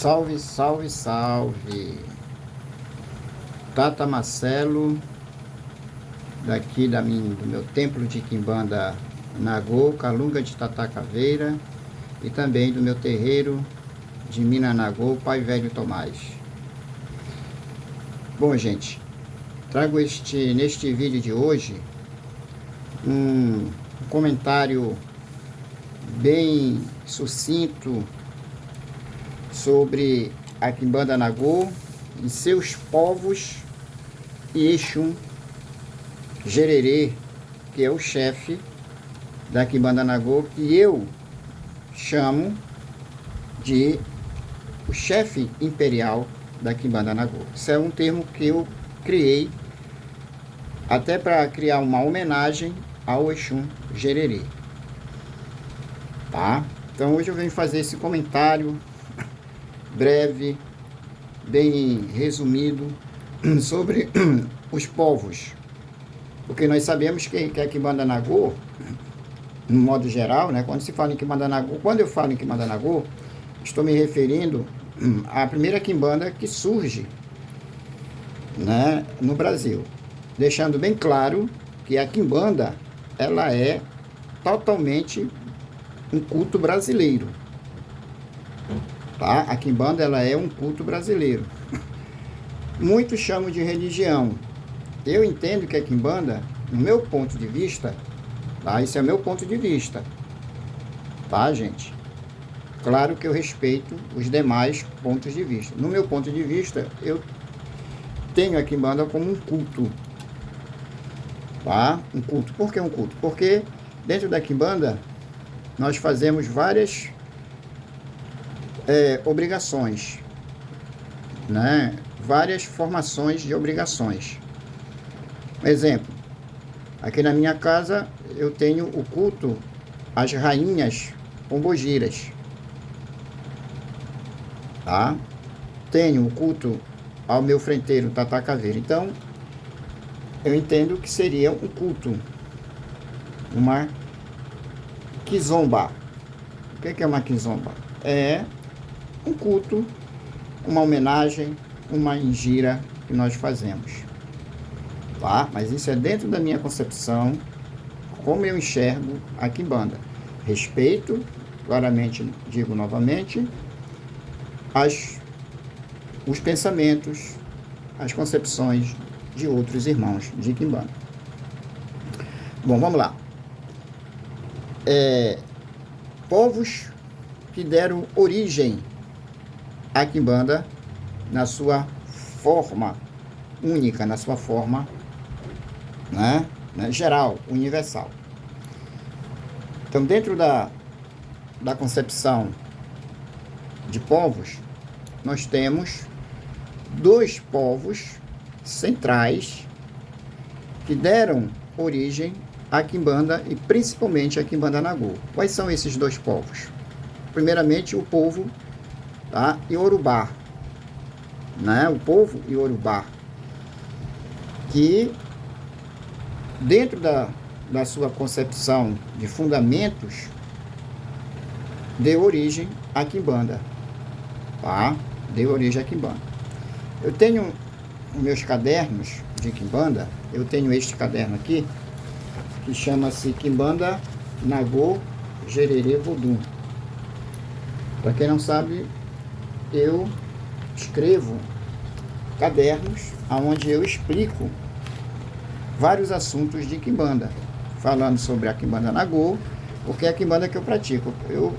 Salve, salve, salve! Tata Marcelo, daqui do meu templo de Quimbanda Nagô, Calunga de Tata Caveira, e também do meu terreiro de Mina Nagô, Pai Velho Tomás. Bom, gente, trago neste vídeo de hoje um comentário bem sucinto sobre a Quimbanda Nagô e seus povos e Exum Gererê, que é o chefe da Quimbanda Nagô, que eu chamo de o chefe imperial da Quimbanda Nagô. Isso é um termo que eu criei até para criar uma homenagem ao Exum Gererê. Tá? Então hoje eu venho fazer esse comentário breve, bem resumido, sobre os povos. Porque nós sabemos que a Quimbanda Nagô, no modo geral, né, quando se fala em Quimbanda Nagô, quando eu falo em Quimbanda Nagô, estou me referindo à primeira Quimbanda que surge, né, no Brasil. Deixando bem claro que a Quimbanda, ela é totalmente um culto brasileiro. Tá? A Quimbanda, ela é um culto brasileiro. Muitos chamam de religião. Eu entendo que a Quimbanda, no meu ponto de vista, tá? Esse é o meu ponto de vista, tá, gente? Claro que eu respeito os demais pontos de vista. No meu ponto de vista, eu tenho a Quimbanda como um culto, tá? Um culto. Por que um culto? Porque dentro da Quimbanda nós fazemos várias obrigações, né? Várias formações de obrigações. Exemplo, aqui na minha casa eu tenho o culto às rainhas pombogiras, tá? Tenho o culto ao meu frenteiro Tata Caveira. Então, eu entendo que seria um culto, uma Kizomba. O que é uma Kizomba? É um culto, uma homenagem, uma injira que nós fazemos, tá? Mas isso é dentro da minha concepção, como eu enxergo a Quimbanda. Respeito, claramente digo novamente, os pensamentos, as concepções de outros irmãos de Quimbanda. Bom, vamos lá. Povos que deram origem à Quimbanda na sua forma única, na sua forma, né, geral, universal. Então, dentro da concepção de povos, nós temos dois povos centrais que deram origem à Quimbanda e principalmente à Quimbanda Nagô. Quais são esses dois povos? Primeiramente, o povo, tá, Iorubá, né? O povo Iorubá, que dentro da sua concepção de fundamentos deu origem à Quimbanda, tá? Deu origem à Quimbanda. Eu tenho meus cadernos de Quimbanda, eu tenho este caderno aqui, que chama-se Quimbanda Nagô Gererê Vodum. Para quem não sabe, eu escrevo cadernos onde eu explico vários assuntos de Quimbanda, falando sobre a Quimbanda Nagô, porque é a Quimbanda que eu pratico. Eu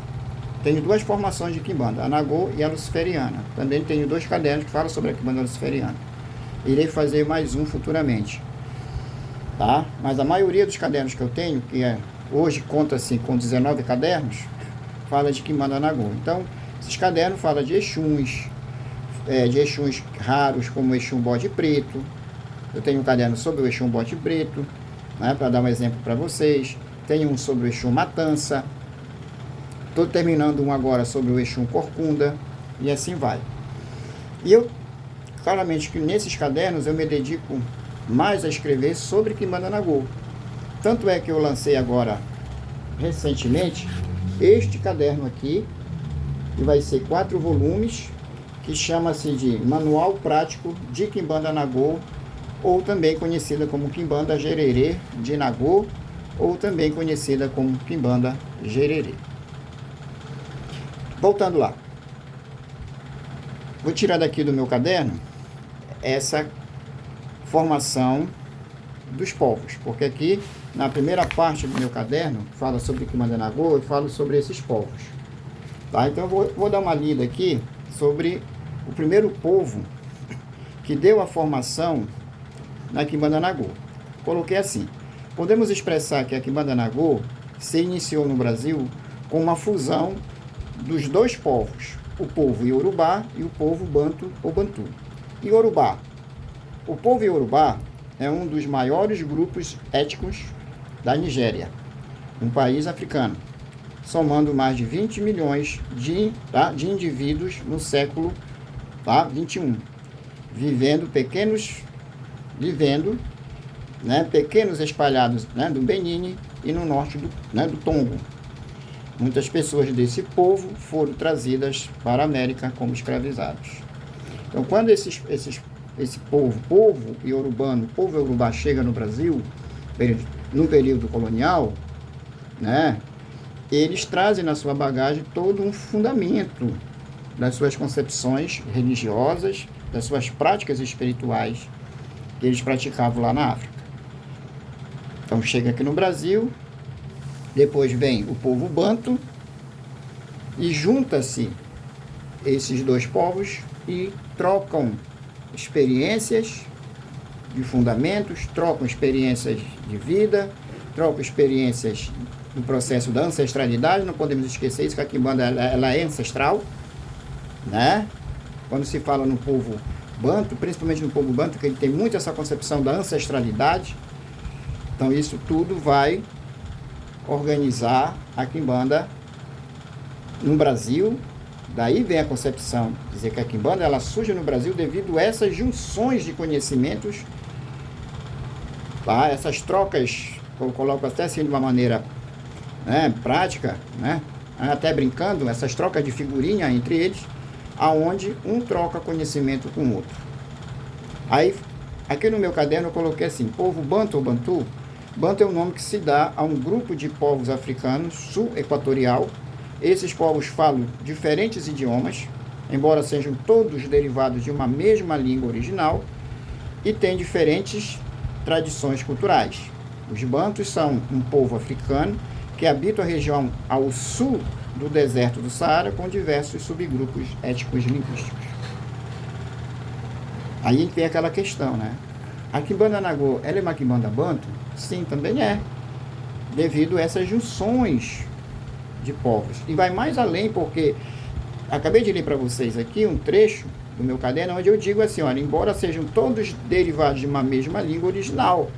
tenho duas formações de Quimbanda, a Nagô e a Luciferiana. Também tenho dois cadernos que falam sobre a Quimbanda Luciferiana. Irei fazer mais um futuramente, tá? Mas a maioria dos cadernos que eu tenho, que hoje conta-se com 19 cadernos, fala de Quimbanda Nagô. Então, esses cadernos falam de Exuns, raros, como o Exum Bode Preto. Eu tenho um caderno sobre o Exum Bode Preto, né, para dar um exemplo para vocês. Tenho um sobre o Exum Matança. Estou terminando um agora sobre o Exum Corcunda, e assim vai. E eu, claramente, que nesses cadernos eu me dedico mais a escrever sobre Quimbanda Nagô. Tanto é que eu lancei agora, recentemente, este caderno aqui, que vai ser 4 volumes, que chama-se de Manual Prático de Quimbanda Nagô, ou também conhecida como Quimbanda Jererê de Nagô, ou também conhecida como Quimbanda Jererê. Voltando lá. Vou tirar daqui do meu caderno essa formação dos povos, porque aqui na primeira parte do meu caderno fala sobre Quimbanda Nagô e falo sobre esses povos. Tá? Então eu vou dar uma lida aqui sobre o primeiro povo que deu a formação na Quimbanda Nagô. Coloquei assim: podemos expressar que a Quimbanda Nagô se iniciou no Brasil com uma fusão dos dois povos, o povo Iorubá e o povo Banto ou Bantu. Iorubá. O povo Iorubá é um dos maiores grupos étnicos da Nigéria, um país africano, somando mais de 20 milhões de indivíduos no século 21, vivendo pequenos espalhados do Benin e no norte do Togo. Muitas pessoas desse povo foram trazidas para a América como escravizados. Então, quando esse povo iorubá chega no Brasil, no período colonial, eles trazem na sua bagagem todo um fundamento das suas concepções religiosas, das suas práticas espirituais que eles praticavam lá na África. Então chega aqui no Brasil, depois vem o povo Banto e junta-se esses dois povos e trocam experiências de fundamentos, trocam experiências de vida, trocam experiências no processo da ancestralidade. Não podemos esquecer isso, que a Quimbanda ela é ancestral, Quando se fala no povo Banto, principalmente no povo Banto, que ele tem muito essa concepção da ancestralidade. Então isso tudo vai organizar a Quimbanda no Brasil. Daí vem a concepção, dizer que a Quimbanda ela surge no Brasil devido a essas junções de conhecimentos, essas trocas, eu coloco até assim de uma maneira prática, até brincando, essas trocas de figurinha entre eles, aonde um troca conhecimento com o outro. Aí, aqui no meu caderno eu coloquei assim: povo Banto ou Bantu. Banto é o nome que se dá a um grupo de povos africanos sul-equatorial. Esses povos falam diferentes idiomas, embora sejam todos derivados de uma mesma língua original, e têm diferentes tradições culturais. Os Bantus são um povo africano que habita a região ao sul do deserto do Saara, com diversos subgrupos étnicos e linguísticos. Aí tem aquela questão, A Quimbanda Nagô, ela é uma Quimbanda Banto? Sim, também é, devido a essas junções de povos. E vai mais além, porque acabei de ler para vocês aqui um trecho do meu caderno, onde eu digo assim, olha, embora sejam todos derivados de uma mesma língua original,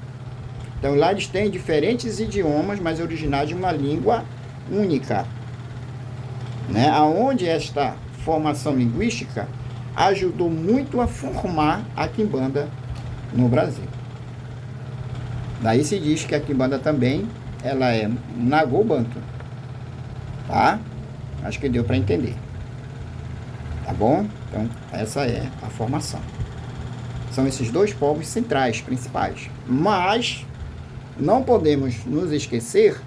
então lá eles têm diferentes idiomas, mas originais de uma língua única, aonde esta formação linguística ajudou muito a formar a Quimbanda no Brasil. Daí se diz que a Quimbanda também ela é Nagô Banto, Acho que deu para entender, tá bom? Então essa é a formação. São esses dois povos centrais, principais. Mas não podemos nos esquecer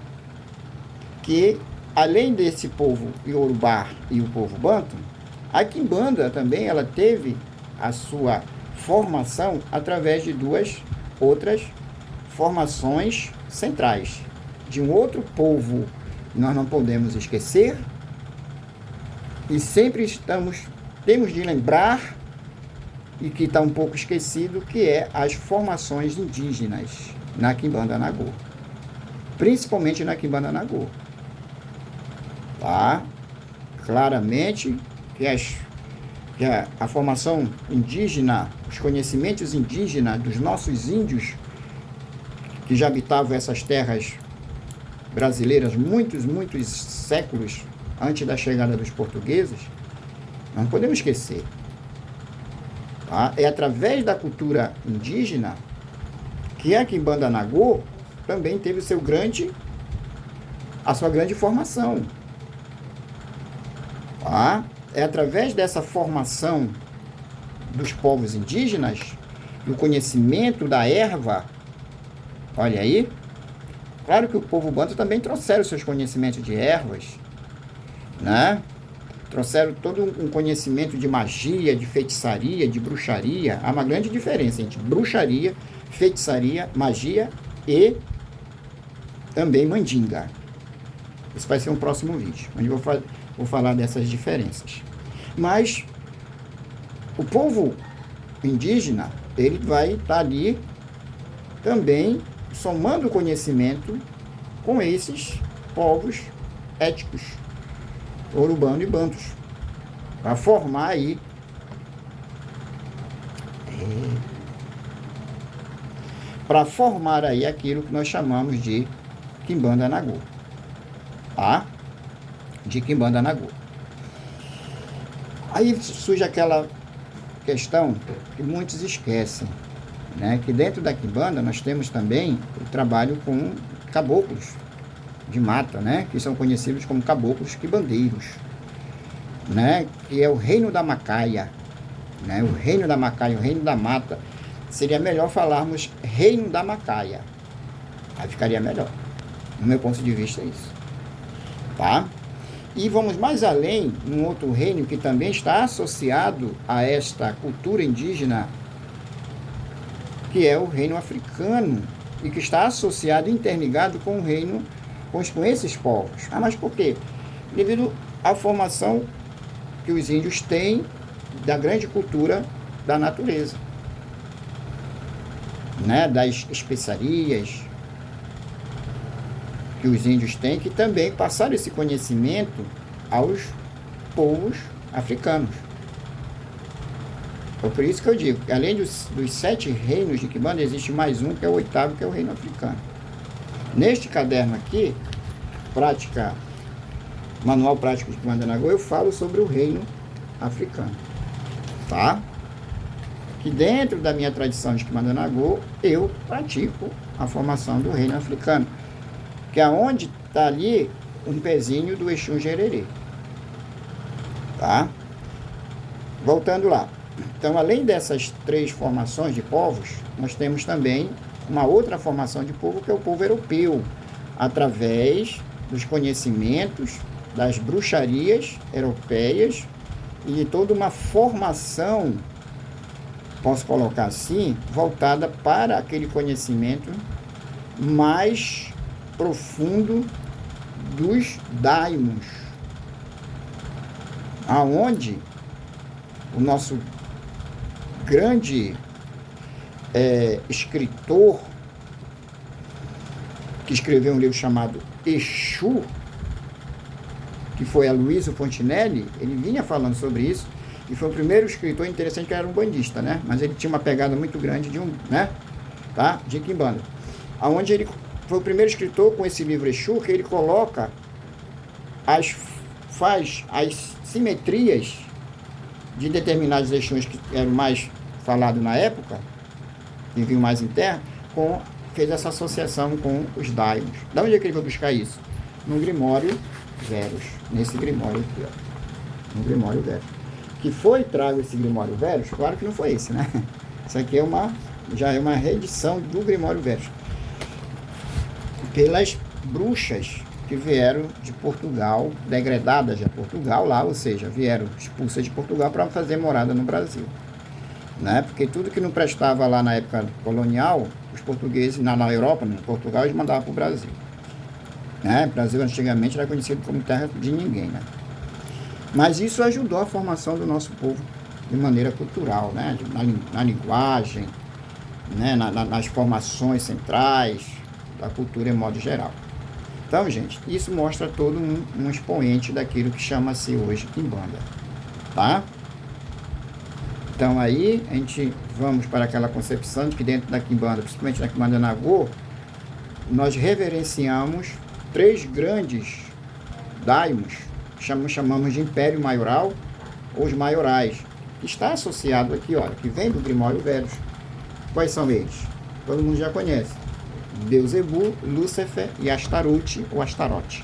que, além desse povo Iorubá e o povo Banto, a Quimbanda também ela teve a sua formação através de duas outras formações centrais, de um outro povo que nós não podemos esquecer e sempre temos de lembrar, e que está um pouco esquecido, que é as formações indígenas na Quimbanda Nagô, principalmente na Quimbanda Nagô, claramente que a formação indígena, os conhecimentos indígenas dos nossos índios que já habitavam essas terras brasileiras muitos séculos antes da chegada dos portugueses, não podemos esquecer. É através da cultura indígena que a Quimbanda Nagô também teve a sua grande formação. é através dessa formação dos povos indígenas, do conhecimento da erva, olha aí, claro que o povo banto também trouxeram seus conhecimentos de ervas, né? Trouxeram todo um conhecimento de magia, de feitiçaria, de bruxaria. Há uma grande diferença entre bruxaria, feitiçaria, magia e também mandinga. Isso vai ser um próximo vídeo, onde eu vou falar dessas diferenças. Mas o povo indígena, ele vai estar ali também somando conhecimento com esses povos étnicos, urubano e bantus, para formar aí aquilo que nós chamamos de Quimbanda Nagô, tá? De Quimbanda Nagô. Aí surge aquela questão que muitos esquecem, né? Que dentro da Quimbanda nós temos também o trabalho com caboclos de mata, né? Que são conhecidos como caboclos quibandeiros, né? Que é o reino da macaia, né? O reino da macaia, o reino da mata. Seria melhor falarmos reino da macaia. Aí ficaria melhor. No meu ponto de vista é isso. Tá? E vamos mais além, num outro reino que também está associado a esta cultura indígena, que é o reino africano, e que está associado, interligado com o reino, com esses povos. Ah, mas por quê? Devido à formação que os índios têm da grande cultura da natureza, né? Das especiarias que os índios têm, que também passaram esse conhecimento aos povos africanos. É por isso que eu digo que além dos 7 reinos de Quimbanda, existe mais um, que é o 8º, que é o reino africano. Neste caderno aqui, Manual Prático de Quimbanda Nagô, eu falo sobre o reino africano, tá? Que dentro da minha tradição de Quimbanda Nagô, eu pratico a formação do reino africano, que é onde está ali um pezinho do Exu Gererê, tá? Voltando lá. Então, além dessas 3 formações de povos, nós temos também uma outra formação de povo, que é o povo europeu, através dos conhecimentos das bruxarias europeias e de toda uma formação, posso colocar assim, voltada para aquele conhecimento mais profundo dos daimons, aonde o nosso grande escritor, que escreveu um livro chamado Exu, que foi Aloysio Fontinelli, ele vinha falando sobre isso, e foi o primeiro escritor, interessante que era um bandista, né? Mas ele tinha uma pegada muito grande de Quimbanda, aonde ele foi o primeiro escritor com esse livro Exu, que ele coloca faz as simetrias de determinados Exus que eram mais falados na época, que vinham mais em terra, fez essa associação com os daimons. Da onde é que ele foi buscar isso? No Grimório Veros, nesse Grimório aqui, ó. No Grimório Veros. Que foi trago esse Grimório Veros? Claro que não foi esse, né? Isso aqui já é uma reedição do Grimório Veros, pelas bruxas que vieram de Portugal, degradadas de Portugal lá, ou seja, vieram expulsas de Portugal para fazer morada no Brasil, né? Porque tudo que não prestava lá na época colonial, os portugueses, na Europa, em Portugal, eles mandavam para o Brasil, né? O Brasil antigamente era conhecido como terra de ninguém, né? Mas isso ajudou a formação do nosso povo de maneira cultural, né? Na linguagem, né? Nas formações centrais da cultura em modo geral. Então, gente, isso mostra todo um expoente daquilo que chama-se hoje Quimbanda, tá? Então, aí, a gente vamos para aquela concepção de que dentro da Quimbanda, principalmente da Quimbanda Nagô, nós reverenciamos 3 grandes daimons, chamamos de Império Maioral, ou os maiorais, que está associado aqui, olha, que vem do Grimório Veros. Quais são eles? Todo mundo já conhece. Beuzebu, Lúcifer e Astarote ou Astarote,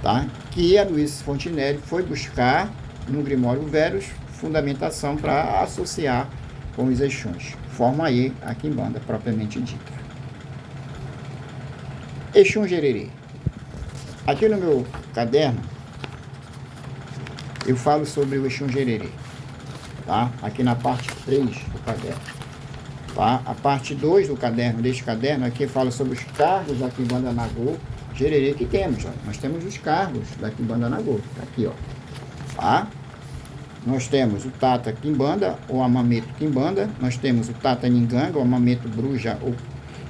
tá? Que Aloysio Fontinelli foi buscar no Grimório Veros, fundamentação para associar com os Exuns. Forma aí a quimbanda propriamente dita. Exum Gererê. Aqui no meu caderno, eu falo sobre o Exum Gererê, tá? Aqui na parte 3 do caderno, tá? A parte 2 do caderno, deste caderno, aqui fala sobre os cargos da quimbanda Nagô Gererê que temos, ó. Nós temos os cargos da quimbanda Nagô, tá aqui, ó, tá? Nós temos o Tata Quimbanda, ou Amameto Quimbanda. Nós temos o Tata Ninganga, ou Amameto Bruja, ou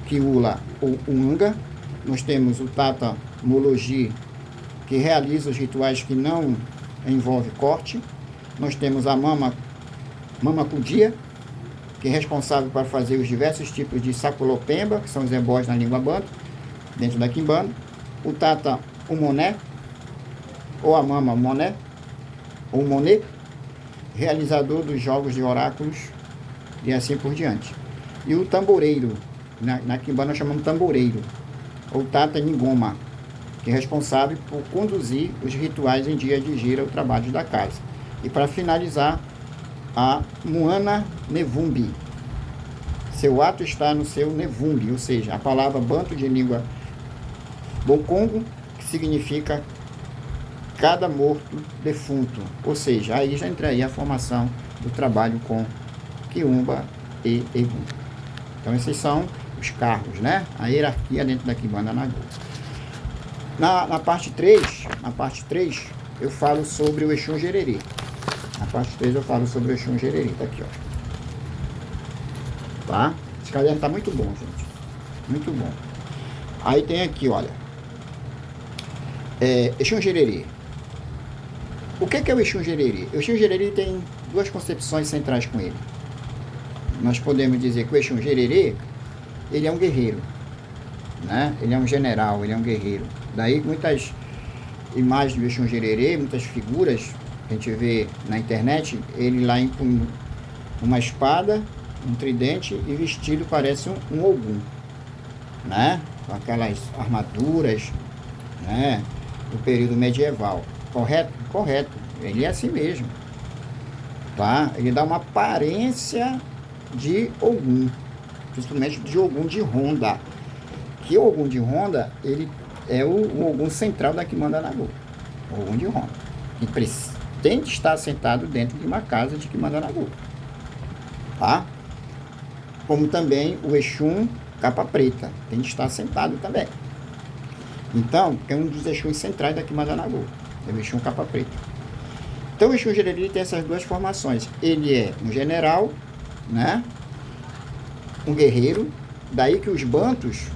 Kiula, ou Uanga. Nós temos o Tata Mologi, que realiza os rituais que não envolvem corte. Nós temos a Mama Kudia, que é responsável para fazer os diversos tipos de saculopemba, que são os ebós na língua banto, dentro da quimbanda. O Tata Umoné, ou a Mama Moné, ou Moné, realizador dos jogos de oráculos e assim por diante. E o tamboreiro, na quimbanda nós chamamos tamboreiro, ou Tata Ningoma, que é responsável por conduzir os rituais em dia de gira, o trabalho da casa. E para finalizar, a Muana Nevumbi. Seu ato está no seu Nevumbi, ou seja, a palavra banto de língua Bokongo, que significa cada morto defunto, ou seja, aí já entraria a formação do trabalho com Quiumba e Egum. Então esses são os cargos, né? A hierarquia dentro da quimbanda Nagô. Na parte 3, eu falo sobre o Exum Gererê. Na parte 3 eu falo sobre o Exum Gererê, tá aqui, ó. Tá? Esse caderno tá muito bom, gente. Muito bom. Aí tem aqui, olha. Exum Gererê. O que é o Exum Gererê? O Exum Gererê tem duas concepções centrais com ele. Nós podemos dizer que o Exum Gererê, ele é um guerreiro, né? Ele é um general, ele é um guerreiro. Daí muitas imagens do Exum Gererê, muitas figuras que a gente vê na internet, ele lá empunhando uma espada, um tridente e vestido parece um Ogum, né? Com aquelas armaduras, né? Do período medieval. Correto? Correto. Ele é assim mesmo. Tá? Ele dá uma aparência de Ogum, principalmente de Ogum de Ronda. Que o Ogum de Ronda, ele é o Ogum central da quimbanda Nagô. O Ogum de Ronda. Que pretende estar sentado dentro de uma casa de quimbanda Nagô. Tá? Como também o Exum Capa Preta. Tem de estar sentado também. Então, é um dos Exuns centrais da quimbanda Nagô. É o Exum Capa Preta. Então, o Exum Gererê tem essas duas formações. Ele é um general, né? Um guerreiro. Daí que os bantos,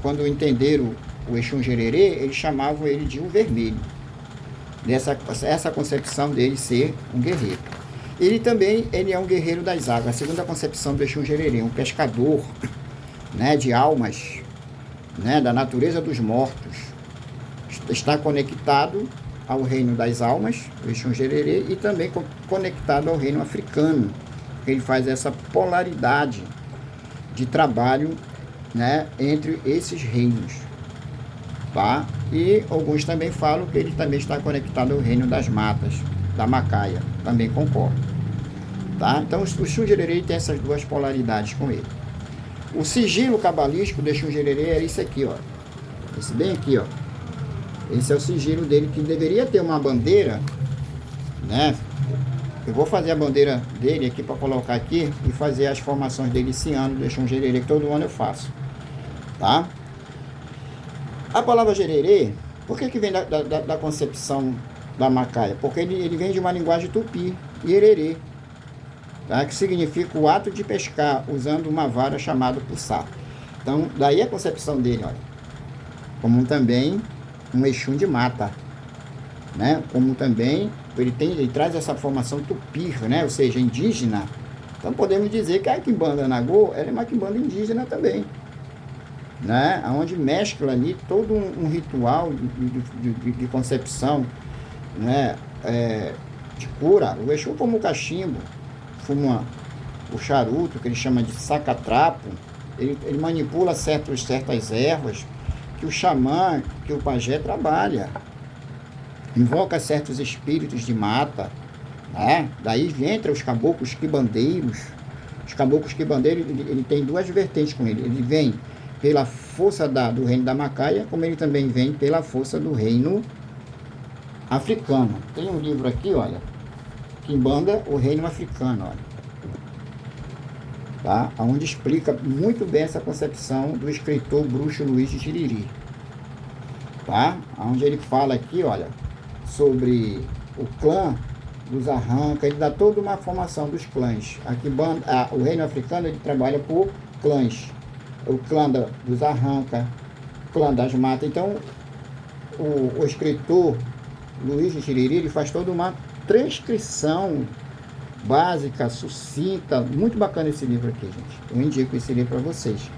quando entenderam o Exum Gererê, eles chamavam ele de um vermelho. Essa concepção dele ser um guerreiro. Ele também é um guerreiro das águas. A segunda concepção do Exum Gererê, um pescador, né, de almas, né, da natureza dos mortos. Está conectado ao reino das almas, o Exum Gererê, e também conectado ao reino africano. Ele faz essa polaridade de trabalho, né, entre esses reinos. Tá? E alguns também falam que ele também está conectado ao reino das matas, da Macaia. Também concordo. Tá? Então o Exum Gererê tem essas duas polaridades com ele. O sigilo cabalístico do Exum Gererê é isso aqui, ó. Esse bem aqui, ó. Esse é o sigilo dele, que deveria ter uma bandeira, né? Eu vou fazer a bandeira dele aqui para colocar aqui e fazer as formações dele esse ano do Exum Gererê, que todo ano eu faço. Tá? A palavra Gererê, por que vem da concepção da Macaia? Porque ele vem de uma linguagem tupi, Yererê, tá? Que significa o ato de pescar, usando uma vara chamada puçá. Então, daí a concepção dele, olha. Como também um Exum de mata, né? Como também ele traz essa formação tupi, né? Ou seja, indígena. Então podemos dizer que a quimbanda Nagô, ela é uma quimbanda indígena também, né? Onde mescla ali todo um ritual de concepção, né? De cura. O Exum fuma o cachimbo, fuma o charuto, que ele chama de sacatrapo. Ele manipula certas ervas que o xamã, que o pajé trabalha. Invoca certos espíritos de mata, Daí entra os caboclos quibandeiros. Os caboclos quibandeiros, ele tem duas vertentes com ele. Ele vem pela força do reino da Macaia, como ele também vem pela força do reino africano. Tem um livro aqui, olha, Quimbanda, o reino africano, olha. Tá? Onde explica muito bem essa concepção do escritor bruxo Luiz de Tiriri. Tá? Onde ele fala aqui, olha, sobre o clã dos Arranca, ele dá toda uma formação dos clãs. Aqui, o reino africano, ele trabalha por clãs. O clã dos Arranca, o clã das Matas. Então, o escritor Luiz de Tiriri, ele faz toda uma transcrição básica, sucinta, muito bacana esse livro aqui, gente. Eu indico esse livro para vocês.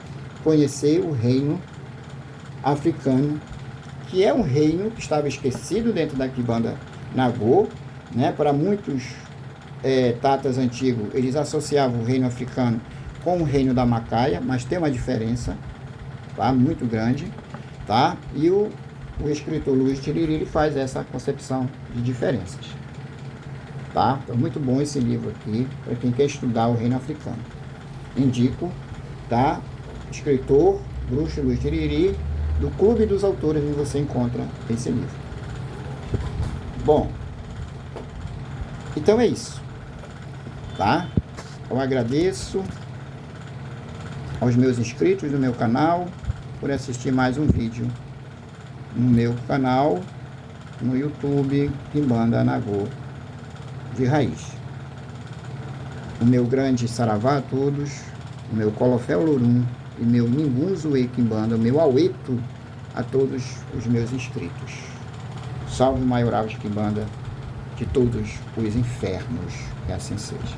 Conhecer o reino africano, que é um reino que estava esquecido dentro da Quimbanda Nagô, né? Para muitos tatas antigos, eles associavam o reino africano com o reino da Macaia, mas tem uma diferença, tá? Muito grande, tá? E o escritor Luiz Tiriri, ele faz essa concepção de diferenças. Tá? Então, muito bom esse livro aqui, para quem quer estudar o reino africano. Indico, tá? Escritor bruxo Luiz Tiriri, do Clube dos Autores, onde você encontra esse livro. Bom, então é isso, tá? Eu agradeço aos meus inscritos no meu canal por assistir mais um vídeo no meu canal no YouTube Quimbanda Nagô de Raiz. O meu grande saravá a todos, o meu Colofé Olorum e meu Ningunzuê Quimbanda, o meu aueto a todos os meus inscritos. Salve o maioral de Quimbanda de todos os infernos, que assim seja.